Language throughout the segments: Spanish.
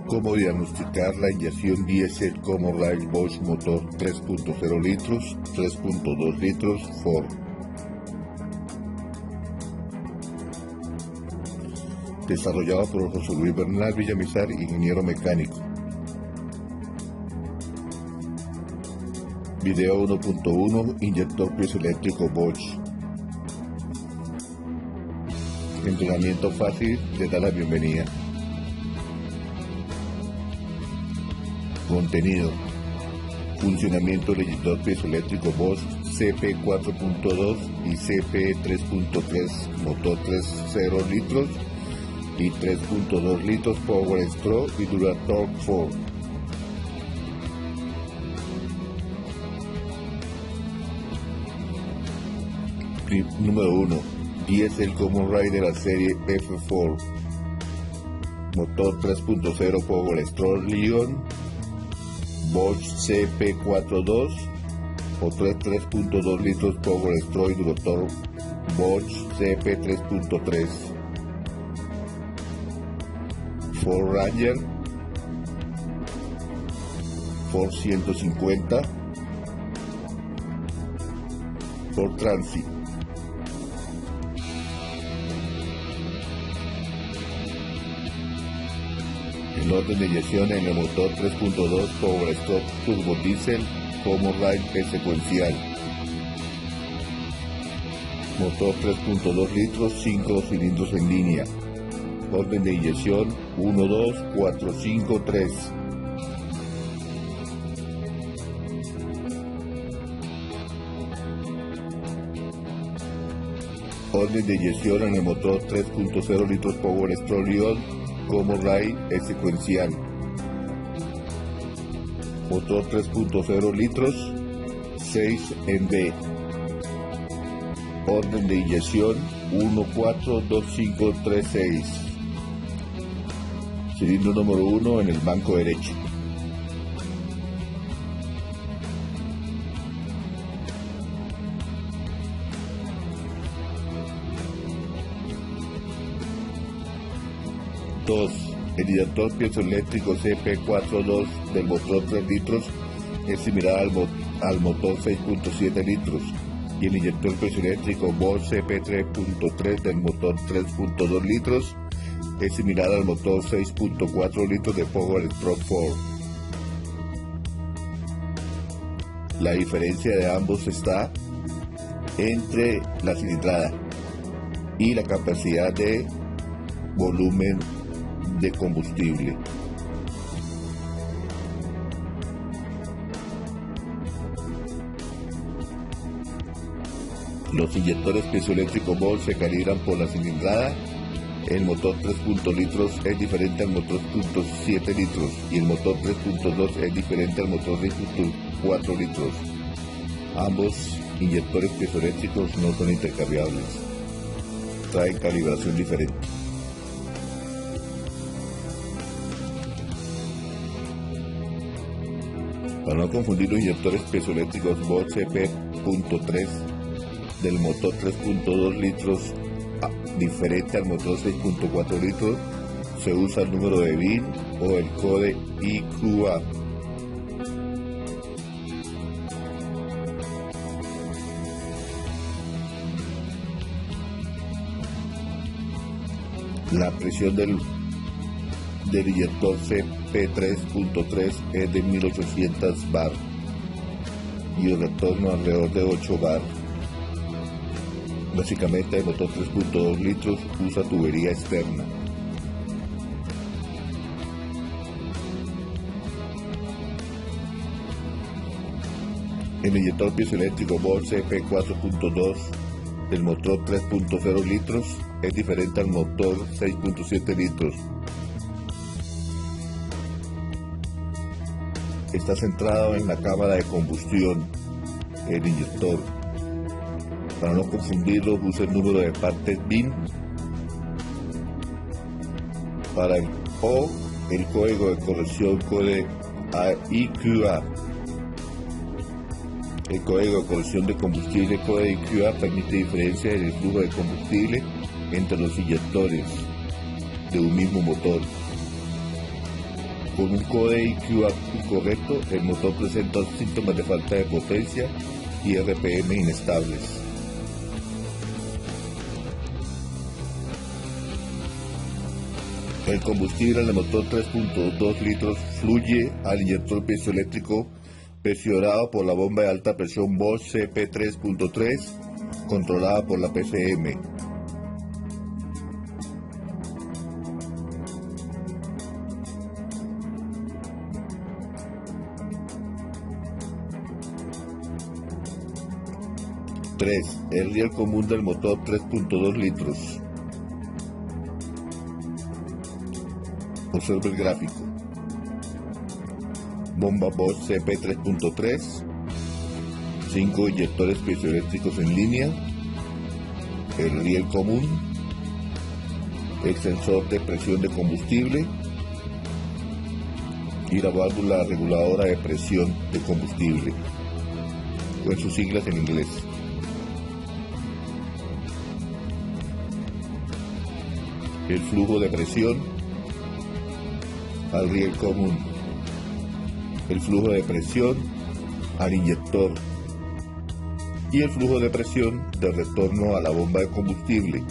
Cómo diagnosticar la inyección diésel Comorrail Bosch motor 3.0 litros, 3.2 litros Ford. Desarrollado por José Luis Bernal Villamizar, ingeniero mecánico. Video 1.1, inyector piezoeléctrico Bosch. Entrenamiento fácil, le da la bienvenida. Contenido: funcionamiento del inyector piezoeléctrico Bosch CP 4.2 y CP 3.3, motor 3.0 litros y 3.2 litros Power Stroke y Duratorque Ford. Número 1. Diesel Comorrail de la serie F4, motor 3.0 Power Stroke Lion, Bosch CP42, motor 3.2 litros Power Stroke Duratorque Bosch CP3.3, Ford Ranger, Ford 150, Ford Transit. El orden de inyección en el motor 3.2 Power Stroke Turbo Diesel Comorrail secuencial. Motor 3.2 litros, 5 cilindros en línea. Orden de inyección 1, 2, 4, 5, 3. Orden de inyección en el motor 3.0 litros Power Stroke Lion Comorrail secuencial. Motor 3.0 litros, 6 en B. Orden de inyección 1, 4, 2, 5, 3, 6. Cilindro número 1 en el banco derecho. El inyector piezoeléctrico CP42 del motor 3 litros es similar al motor 6.7 litros y el inyector piezoeléctrico Bosch CP3.3 del motor 3.2 litros es similar al motor 6.4 litros de Power Stroke Ford. La diferencia de ambos está entre la cilindrada y la capacidad de volumen de combustible. Los inyectores piezoeléctricos Bosch se calibran por la cilindrada. El motor 3.0 litros es diferente al motor 3.7 litros y el motor 3.2 es diferente al motor 6.4 litros. Ambos inyectores piezoeléctricos no son intercambiables, traen calibración diferente. Para no confundir los inyectores piezoeléctricos Bosch CP.3 del motor 3.2 litros diferente al motor 6.4 litros, se usa el número de BIN o el code IQA. La presión del inyector CP3.3 es de 1800 bar y el retorno alrededor de 8 bar. Básicamente el motor 3.2 litros usa tubería externa. El inyector piezoeléctrico Bosch CP4.2 del motor 3.0 litros es diferente al motor 6.7 litros. Está centrado en la cámara de combustión, el inyector. Para no confundirlo, usa el número de partes BIN. Para el O, el código de corrección code IQA. El código de corrección de combustible code IQA permite diferencia en el flujo de combustible entre los inyectores de un mismo motor. Con un code IQ incorrecto, el motor presenta síntomas de falta de potencia y RPM inestables. El combustible en el motor 3.2 litros fluye al inyector piezoeléctrico presionado por la bomba de alta presión Bosch CP3.3 controlada por la PCM. El riel común del motor 3.2 litros. Observe el gráfico. Bomba Bosch CP3.3, 5 inyectores piezoeléctricos en línea, el riel común, el sensor de presión de combustible y la válvula reguladora de presión de combustible, o en sus siglas en inglés. El flujo de presión al riel común, el flujo de presión al inyector y el flujo de presión de retorno a la bomba de combustible.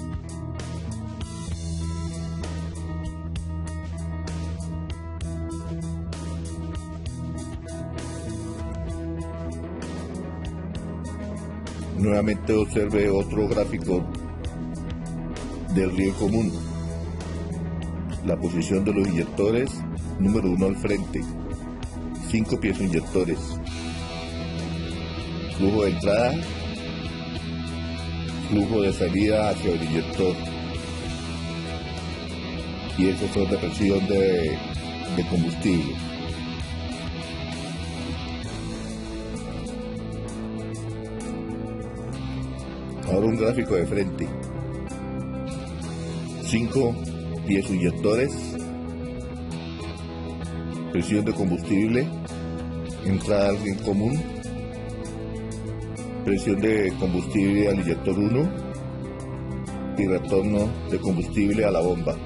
Nuevamente observe otro gráfico del riel común. La posición de los inyectores, número 1 al frente, 5 piezoinyectores, flujo de entrada, flujo de salida hacia el inyector y el sensor de presión de combustible. Ahora un gráfico de frente, 5 piezoinyectores, presión de combustible, entrada al riel común, presión de combustible al inyector 1 y retorno de combustible a la bomba.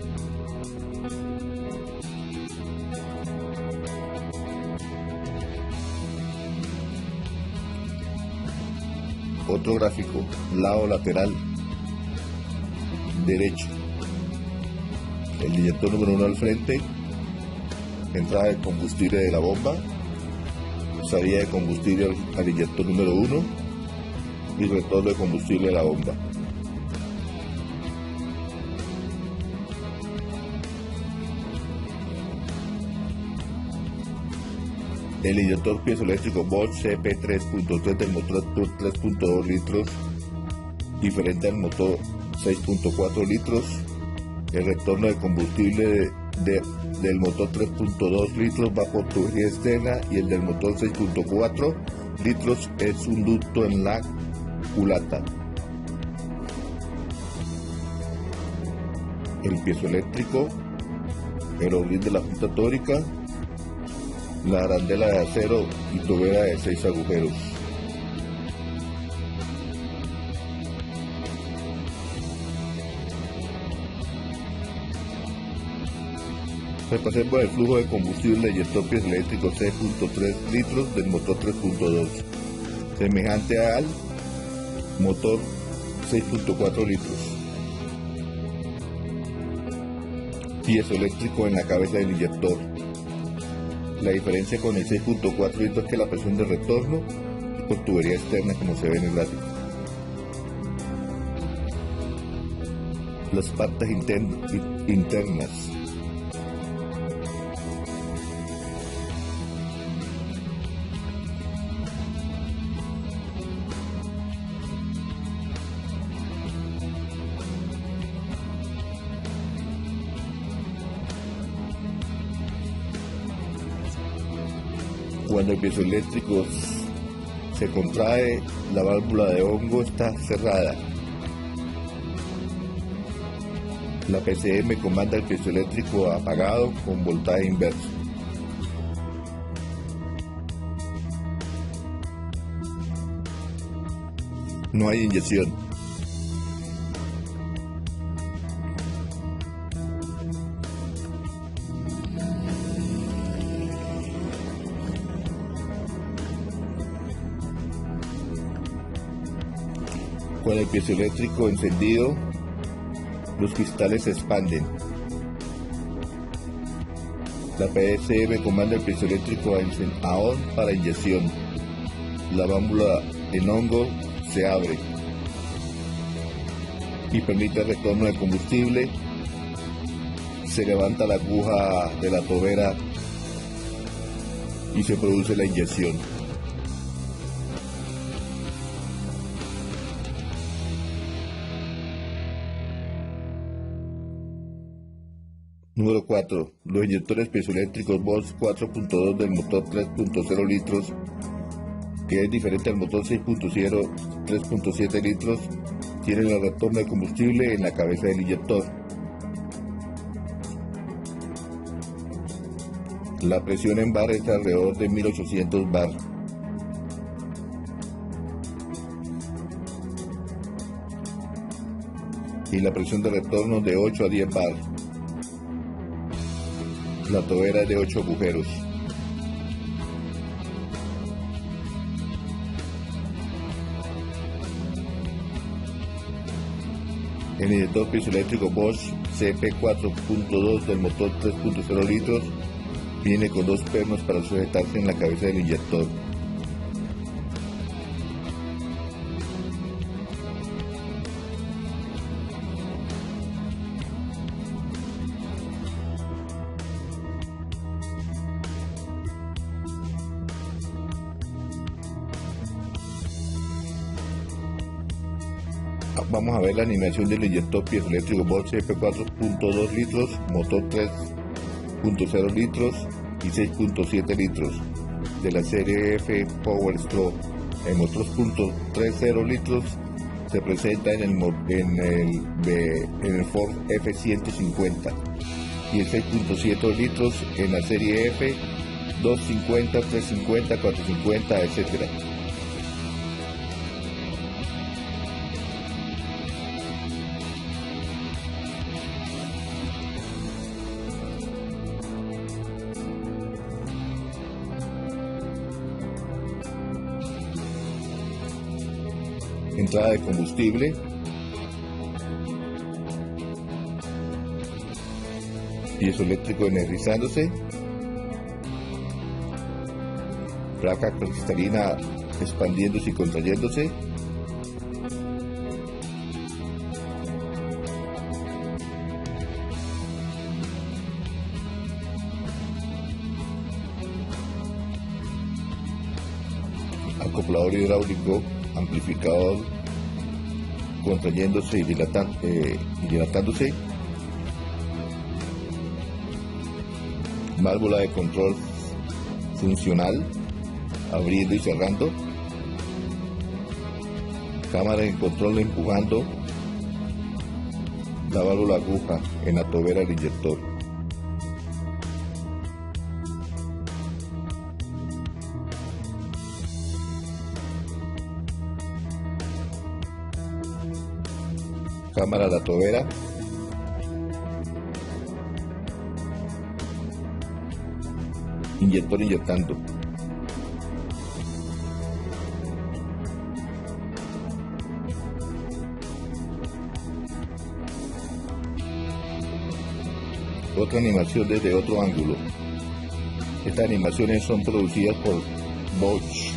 Otro gráfico, lado lateral derecho. El inyector número 1 al frente, entrada de combustible de la bomba, salida de combustible al inyector número 1 y retorno de combustible de la bomba. El inyector piezoeléctrico Bosch CP3.3 del motor 3.2 litros, diferente al motor 6.4 litros. El retorno de combustible del motor 3.2 litros va por tubería externa y el del motor 6.4 litros es un ducto en la culata. El piezoeléctrico, el oblín de la junta tórica, la arandela de acero y tobera de 6 agujeros. Repasemos el flujo de combustible del inyector piezoeléctrico 6.3 litros del motor 3.2, semejante al motor 6.4 litros. Piezoeléctrico en la cabeza del inyector. La diferencia con el 6.4 litros es que la presión de retorno es por tubería externa, como se ve en el gráfico. Las partes internas. Cuando el piezoeléctrico se contrae, la válvula de hongo está cerrada. La PCM comanda el piezoeléctrico apagado con voltaje inverso. No hay inyección. Con el piezoeléctrico encendido, los cristales se expanden. La PSM comanda el piezoeléctrico a on para inyección. La válvula en hongo se abre y permite el retorno de combustible. Se levanta la aguja de la tobera y se produce la inyección. Número 4. Los inyectores piezoeléctricos Bosch 4.2 del motor 3.0 litros, que es diferente al motor 6.0 3.7 litros, tienen el retorno de combustible en la cabeza del inyector. La presión en bar es alrededor de 1800 bar. Y la presión de retorno de 8 a 10 bar. La tobera es de 8 agujeros. El inyector piezoeléctrico Bosch CP 4.2 del motor 3.0 litros viene con 2 pernos para sujetarse en la cabeza del inyector. Vamos a ver la animación del inyector piezoeléctrico Bosch CP 4.2 litros, motor 3.0 litros y 6.7 litros de la serie F Power Stroke. El motor 3.0 litros se presenta en el Ford F-150 y el 6.7 litros en la serie F 250, 350, 450, etc. Entrada de combustible, piezoeléctrico energizándose, placa cristalina expandiéndose y contrayéndose, acoplador hidráulico, amplificador contrayéndose y dilatándose, válvula de control funcional abriendo y cerrando, cámara de control empujando la válvula aguja en la tobera del inyector. Cámara de la tobera, inyector inyectando, otra animación desde otro ángulo. Estas animaciones son producidas por Bosch.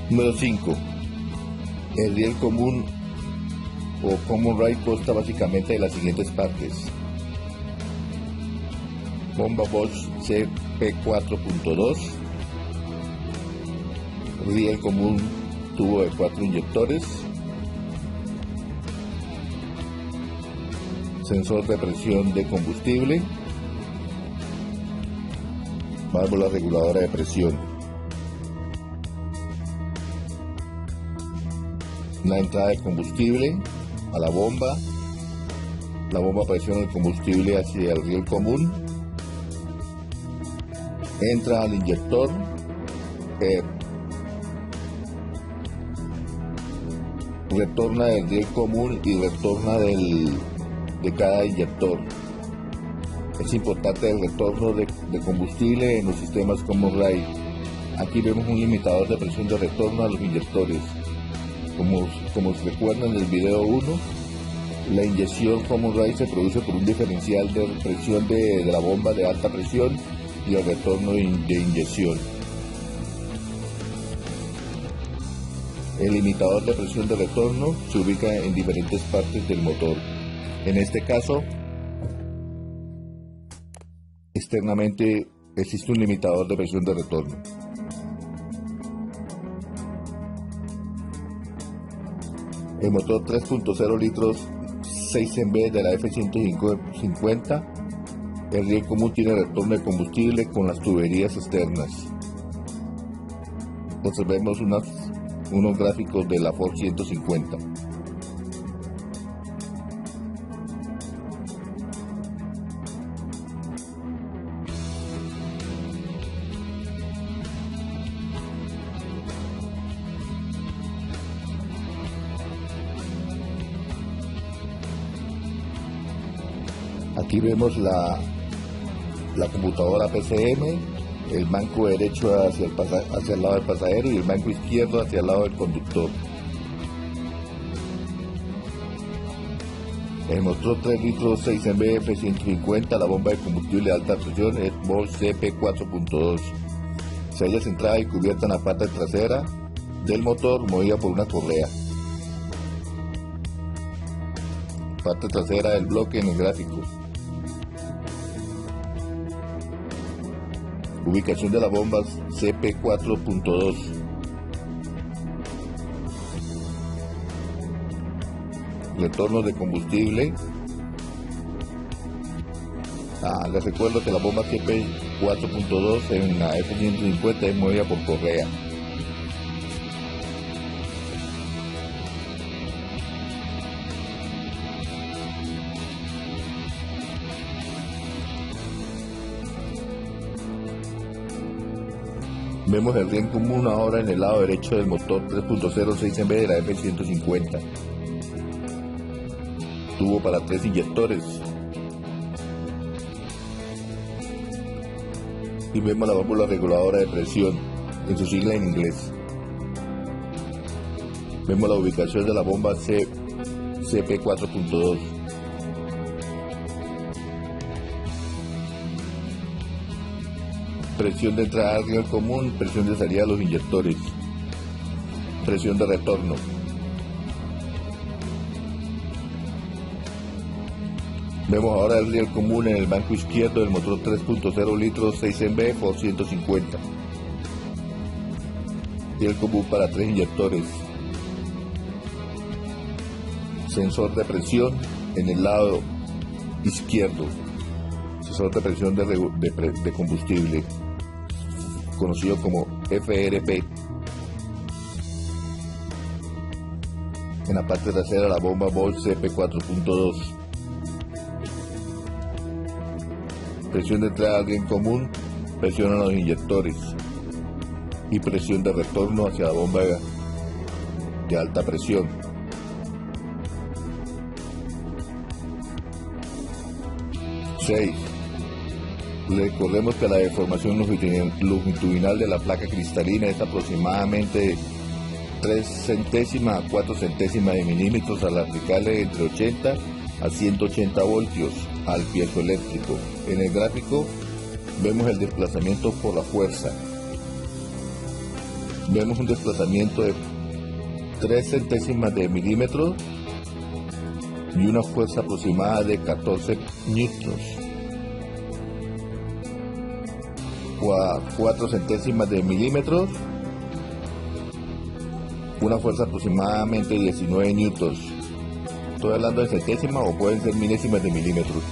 Número 5. El riel común o common rail consta básicamente de las siguientes partes: bomba Bosch CP4.2, riel común, tubo de 4 inyectores, sensor de presión de combustible, válvula reguladora de presión, la entrada de combustible a la bomba presiona el combustible hacia el riel común, entra al inyector, retorna del riel común y retorna de cada inyector. Es importante el retorno de combustible en los sistemas Common Rail. Aquí vemos un limitador de presión de retorno a los inyectores. Como se recuerda en el video 1, la inyección Common Rail se produce por un diferencial de presión de la bomba de alta presión y el retorno de inyección. El limitador de presión de retorno se ubica en diferentes partes del motor. En este caso, externamente existe un limitador de presión de retorno. El motor 3.0 litros 6 en B de la F-150, el riel común tiene retorno de combustible con las tuberías externas. Observemos unos gráficos de la Ford 150. Aquí vemos la computadora PCM, el banco derecho hacia el lado del pasajero y el banco izquierdo hacia el lado del conductor. El motor 3 litros 6 en B F-150, la bomba de combustible de alta presión es Bosch CP4.2. Se halla centrada y cubierta en la parte trasera del motor, movida por una correa. Parte trasera del bloque en el gráfico. Ubicación de la bomba CP4.2. Retorno de combustible. Les recuerdo que la bomba CP4.2 en la F-150 es movida por correa. Vemos el riel común ahora en el lado derecho del motor 3.0 6 en B de la F-150. Tubo para 3 inyectores. Y vemos la válvula reguladora de presión, en su sigla en inglés. Vemos la ubicación de la bomba CP4.2. Presión de entrada al riel común, presión de salida de los inyectores, presión de retorno. Vemos ahora el riel común en el banco izquierdo del motor 3.0 litros 6 en B Ford 150. Riel común para 3 inyectores. Sensor de presión en el lado izquierdo. Sensor de presión de combustible, conocido como FRP. En la parte trasera la bomba Bosch CP4.2. Presión de entrada al riel común, presión a los inyectores y presión de retorno hacia la bomba de alta presión. Recordemos que la deformación longitudinal de la placa cristalina es aproximadamente 3 centésimas a 4 centésimas de milímetros al aplicarle entre 80 a 180 voltios al piezoeléctrico. En el gráfico vemos el desplazamiento por la fuerza. Vemos un desplazamiento de 3 centésimas de milímetros y una fuerza aproximada de 14 newtons. 4 centésimas de milímetros, una fuerza aproximadamente 19 newtons. Estoy hablando de centésimas o pueden ser milésimas de milímetros.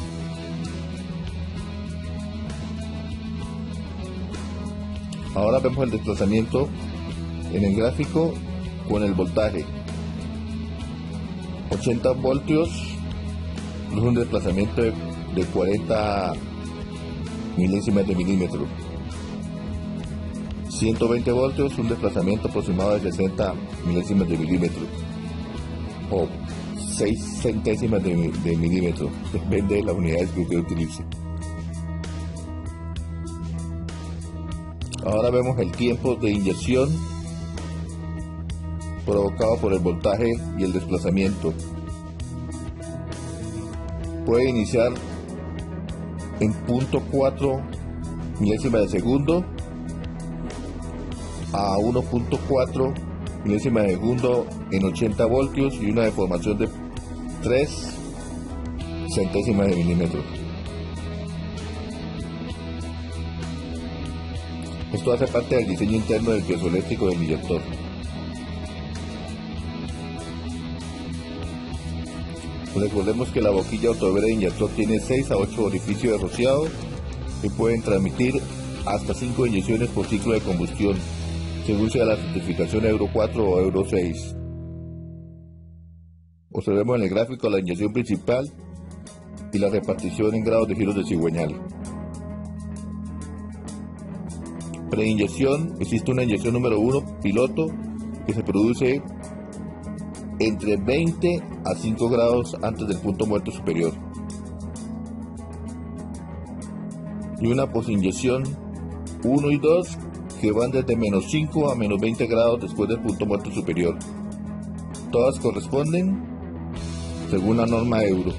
Ahora vemos el desplazamiento en el gráfico con el voltaje. 80 voltios es un desplazamiento de 40 milésimas de milímetro. 120 voltios, un desplazamiento aproximado de 60 milésimas de milímetro o 6 centésimas de milímetro, depende de las unidades que usted utilice. Ahora vemos el tiempo de inyección provocado por el voltaje y el desplazamiento. Puede iniciar en 0.4 milésimas de segundo a 1.4 milésimas de segundo en 80 voltios y una deformación de 3 centésimas de milímetro. Esto hace parte del diseño interno del piezoeléctrico del inyector. Recordemos que la boquilla autovera de inyector tiene 6 a 8 orificios de rociado que pueden transmitir hasta 5 inyecciones por ciclo de combustión, según sea la certificación Euro 4 o Euro 6. Observemos en el gráfico la inyección principal y la repartición en grados de giros de cigüeñal. Preinyección: existe una inyección número 1, piloto, que se produce entre 20 a 5 grados antes del punto muerto superior. Y una posinyección 1 y 2, que van desde menos 5 a menos 20 grados después del punto muerto superior. Todas corresponden según la norma Euro.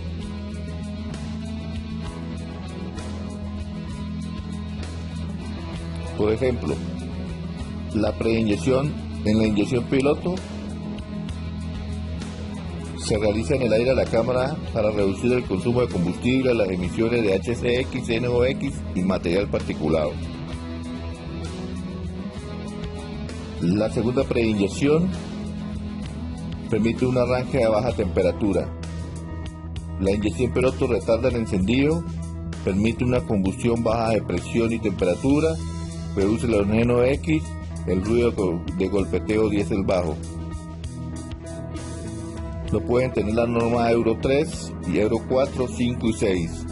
Por ejemplo, la preinyección en la inyección piloto se realiza en el aire de la cámara para reducir el consumo de combustible, las emisiones de HCX, NOx y material particulado. La segunda preinyección permite un arranque a baja temperatura. La inyección piloto retarda el encendido, permite una combustión baja de presión y temperatura, reduce los NOx, el ruido de golpeteo diésel bajo. Lo pueden tener la norma Euro 3 y Euro 4, 5 y 6.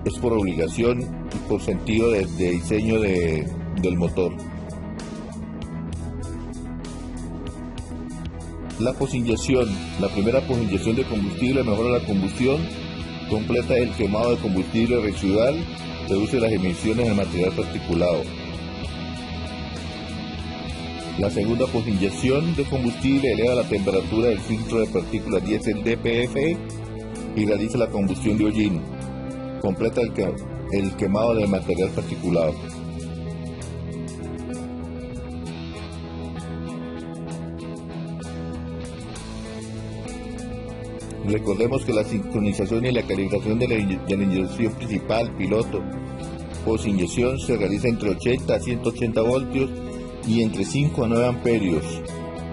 Es por obligación y por sentido de diseño del motor. La posinyección: la primera posinyección de combustible mejora la combustión, completa el quemado de combustible residual, reduce las emisiones de material particulado. La segunda posinyección de combustible eleva la temperatura del filtro de partículas diésel DPF y realiza la combustión de hollín, completa el quemado de material particulado. Recordemos que la sincronización y la calibración de la inyección principal, piloto, posinyección se realiza entre 80 a 180 voltios y entre 5 a 9 amperios.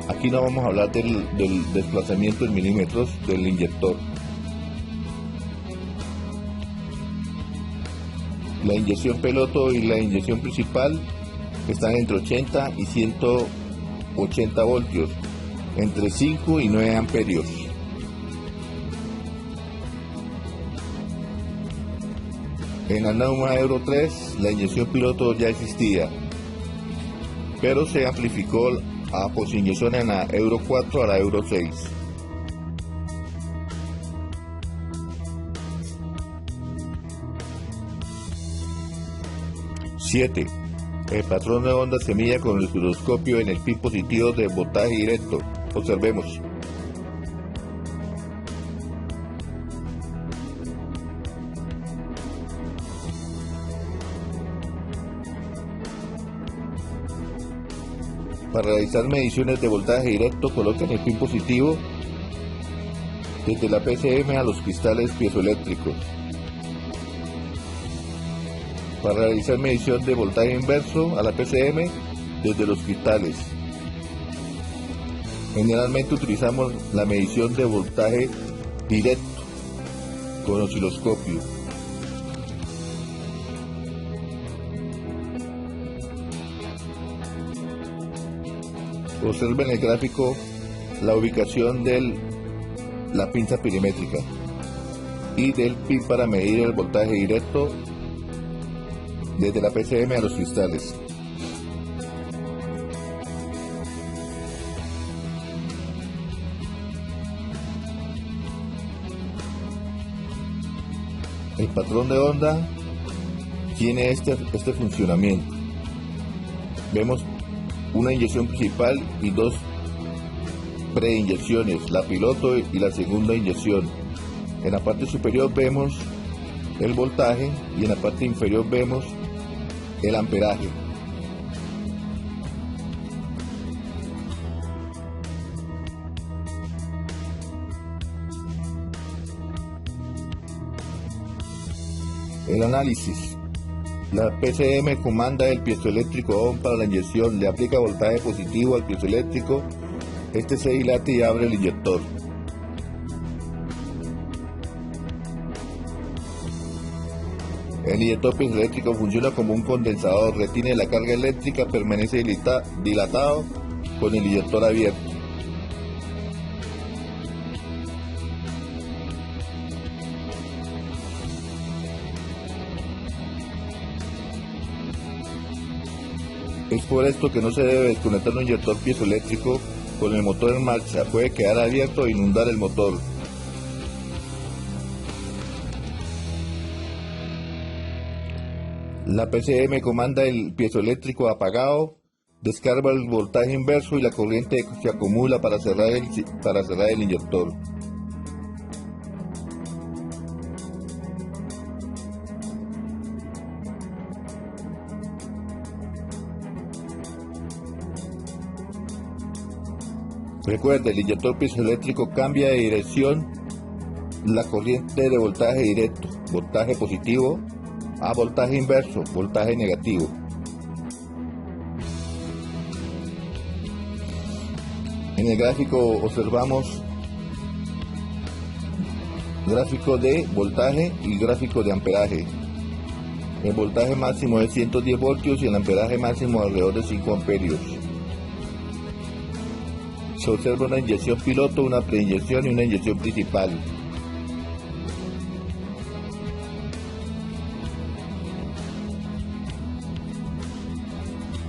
Aquí no vamos a hablar del desplazamiento en milímetros del inyector. La inyección piloto y la inyección principal están entre 80 y 180 voltios, entre 5 y 9 amperios. En la norma Euro 3, la inyección piloto ya existía, pero se amplificó a posinyección en la Euro 4 a la Euro 6. ¡7! El patrón de onda se mide con el osciloscopio en el pin positivo de voltaje directo. Observemos. Para realizar mediciones de voltaje directo, coloquen el pin positivo desde la PCM a los cristales piezoeléctricos. Para realizar medición de voltaje inverso a la PCM desde los cristales. Generalmente utilizamos la medición de voltaje directo con osciloscopio. Observen en el gráfico la ubicación de la pinza pirimétrica y del pin para medir el voltaje directo desde la PCM a los cristales. El patrón de onda tiene este funcionamiento. Vemos una inyección principal y dos preinyecciones, la piloto y la segunda inyección. En la parte superior vemos el voltaje y en la parte inferior vemos el amperaje. El análisis. La PCM comanda el piezoeléctrico ON para la inyección, le aplica voltaje positivo al piezoeléctrico, este se dilata y abre el inyector. El inyector piezoeléctrico funciona como un condensador, retiene la carga eléctrica, permanece dilatado con el inyector abierto. Es por esto que no se debe desconectar un inyector piezoeléctrico con el motor en marcha, puede quedar abierto e inundar el motor. La PCM comanda el piezoeléctrico apagado, descarga el voltaje inverso y la corriente se acumula para cerrar el inyector. Recuerde, el inyector piezoeléctrico cambia de dirección la corriente de voltaje directo, voltaje positivo, a voltaje inverso, voltaje negativo. En el gráfico observamos gráfico de voltaje y gráfico de amperaje. El voltaje máximo es 110 voltios y el amperaje máximo alrededor de 5 amperios. Se observa una inyección piloto, una preinyección y una inyección principal.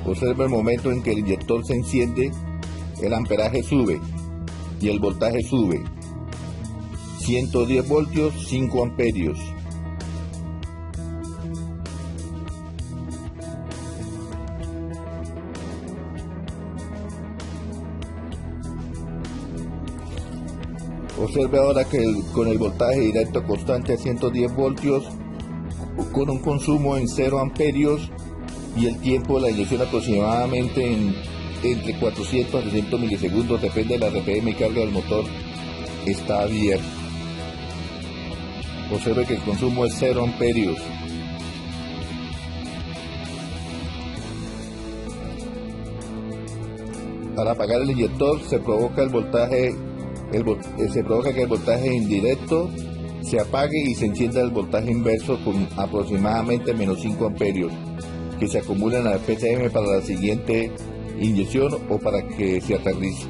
Observa el momento en que el inyector se enciende, el amperaje sube y el voltaje sube. 110 voltios, 5 amperios. Observe ahora que con el voltaje directo constante a 110 voltios, con un consumo en 0 amperios y el tiempo de la inyección aproximadamente entre 400 a 300 milisegundos, depende de la RPM y carga del motor, está abierto. Observe que el consumo es 0 amperios. Para apagar el inyector se provoca que el voltaje indirecto se apague y se encienda el voltaje inverso con aproximadamente menos 5 amperios que se acumulan a la PCM para la siguiente inyección o para que se aterrice.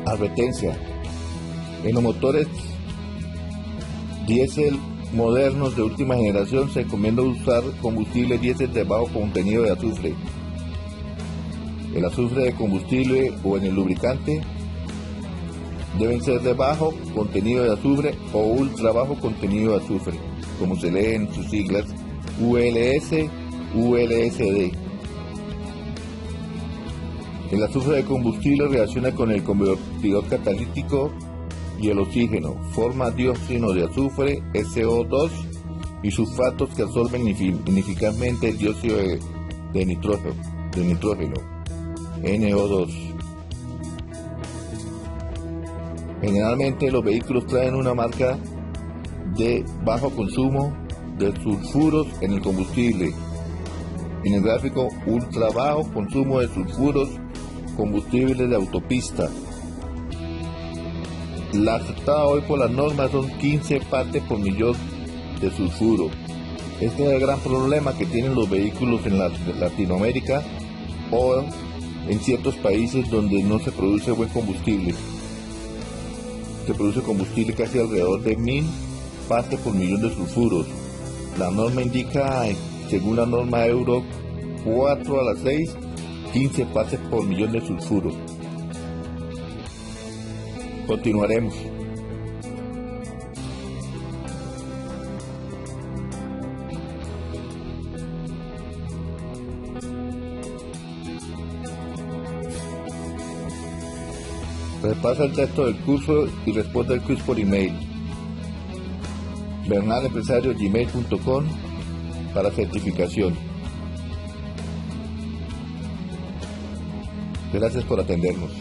Advertencia: en los motores diésel modernos de última generación se recomienda usar combustible diésel de bajo contenido de azufre. El azufre de combustible o en el lubricante deben ser de bajo contenido de azufre o ultra bajo contenido de azufre, como se lee en sus siglas ULS, ULSD. El azufre de combustible reacciona con el convertidor catalítico y el oxígeno, forma dióxido de azufre, SO2, y sulfatos que absorben ineficazmente el dióxido de nitrógeno, NO2. Generalmente los vehículos traen una marca de bajo consumo de sulfuros en el combustible. En el gráfico, ultra bajo consumo de sulfuros, combustibles de autopista. La aceptada hoy por las normas son 15 partes por millón de sulfuro. Este es el gran problema que tienen los vehículos en Latinoamérica o en ciertos países donde no se produce buen combustible. Se produce combustible casi alrededor de 1000 partes por millón de sulfuros. La norma indica, según la norma Euro 4/6, 15 partes por millón de sulfuro. Continuaremos. Repasa el texto del curso y responde el quiz por email. BernalEmpresario@gmail.com para certificación. Gracias por atendernos.